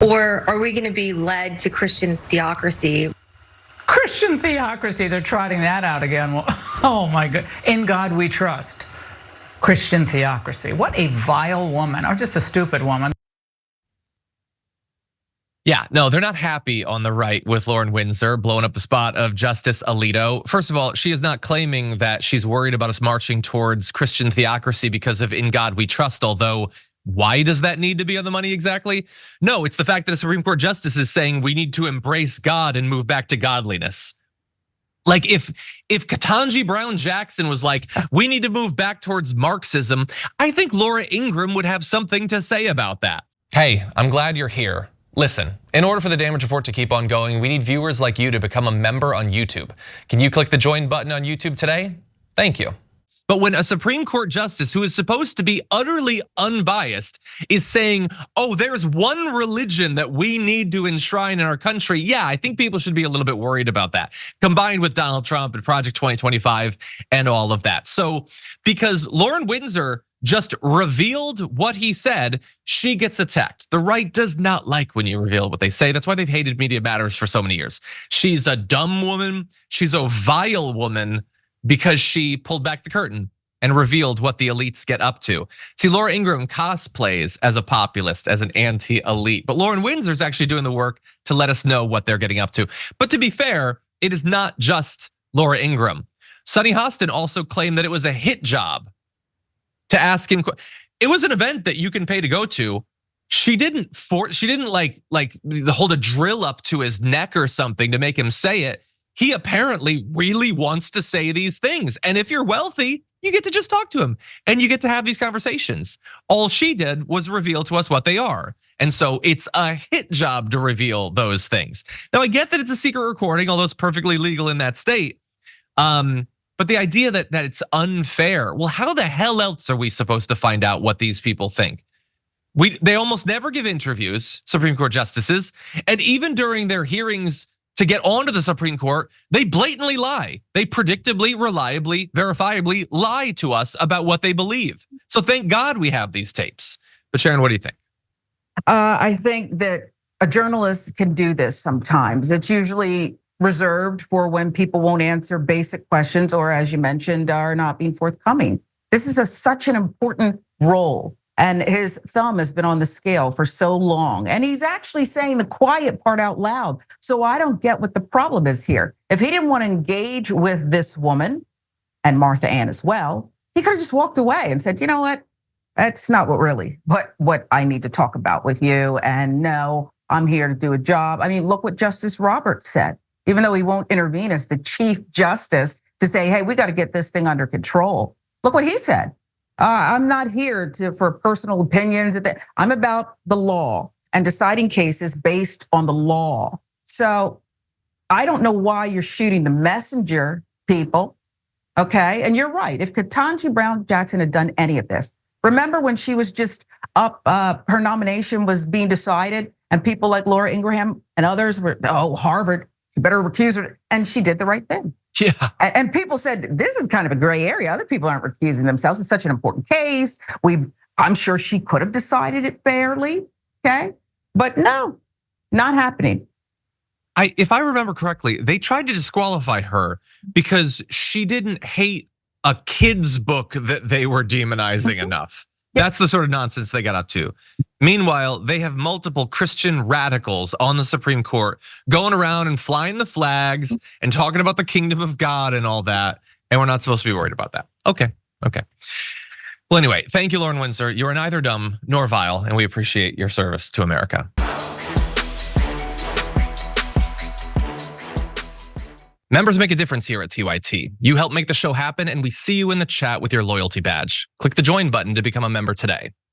Or are we going to be led to Christian theocracy? Christian theocracy, they're trotting that out again. Oh my God, in God we trust. Christian theocracy, what a vile woman, or just a stupid woman. Yeah, no, they're not happy on the right with Lauren Windsor blowing up the spot of Justice Alito. First of all, she is not claiming that she's worried about us marching towards Christian theocracy because of in God we trust, although why does that need to be on the money exactly? No, it's the fact that a Supreme Court justice is saying we need to embrace God and move back to godliness. Like if Ketanji Brown Jackson was like, we need to move back towards Marxism, I think Laura Ingraham would have something to say about that. Hey, I'm glad you're here. Listen, in order for the damage report to keep on going, we need viewers like you to become a member on YouTube. Can you click the join button on YouTube today? Thank you. But when a Supreme Court justice who is supposed to be utterly unbiased is saying, oh, there's one religion that we need to enshrine in our country, yeah, I think people should be a little bit worried about that, combined with Donald Trump and Project 2025 and all of that. So because Lauren Windsor just revealed what he said, she gets attacked. The right does not like when you reveal what they say. That's why they've hated Media Matters for so many years. She's a dumb woman, she's a vile woman, because she pulled back the curtain and revealed what the elites get up to. See, Laura Ingraham cosplays as a populist, as an anti-elite, but Lauren Windsor is actually doing the work to let us know what they're getting up to. But to be fair, it is not just Laura Ingraham. Sonny Hostin also claimed that it was a hit job to ask him. It was an event that you can pay to go to. She didn't like hold a drill up to his neck or something to make him say it. He apparently really wants to say these things. And if you're wealthy, you get to just talk to him and you get to have these conversations. All she did was reveal to us what they are. And so it's a hit job to reveal those things. Now I get that it's a secret recording, although it's perfectly legal in that state. But the idea that it's unfair, well, how the hell else are we supposed to find out what these people think? They almost never give interviews, Supreme Court justices, and even during their hearings to get onto the Supreme Court, they blatantly lie. They predictably, reliably, verifiably lie to us about what they believe. So thank God we have these tapes. But Sharon, what do you think? I think that a journalist can do this sometimes. It's usually reserved for when people won't answer basic questions or, as you mentioned, are not being forthcoming. This is such an important role. And his thumb has been on the scale for so long. And he's actually saying the quiet part out loud. So I don't get what the problem is here. If he didn't want to engage with this woman and Martha Ann as well, he could have just walked away and said, you know what? That's not what I need to talk about with you. And no, I'm here to do a job. I mean, look what Justice Roberts said, even though he won't intervene as the Chief Justice to say, hey, we got to get this thing under control. Look what he said. I'm not here for personal opinions. I'm about the law and deciding cases based on the law. So I don't know why you're shooting the messenger, people. Okay, and you're right. If Ketanji Brown Jackson had done any of this, remember when she was just up, her nomination was being decided, and people like Laura Ingraham and others were, oh, Harvard, you better recuse her, and she did the right thing. Yeah. And people said, this is kind of a gray area. Other people aren't recusing themselves. It's such an important case. I'm sure she could have decided it fairly, okay? But no, not happening. If I remember correctly, they tried to disqualify her because she didn't hate a kid's book that they were demonizing enough. That's the sort of nonsense they got up to. Meanwhile, they have multiple Christian radicals on the Supreme Court going around and flying the flags and talking about the kingdom of God and all that. And we're not supposed to be worried about that. Okay. Well, anyway, thank you, Lauren Windsor. You are neither dumb nor vile, and we appreciate your service to America. Members make a difference here at TYT. You help make the show happen, and we see you in the chat with your loyalty badge. Click the join button to become a member today.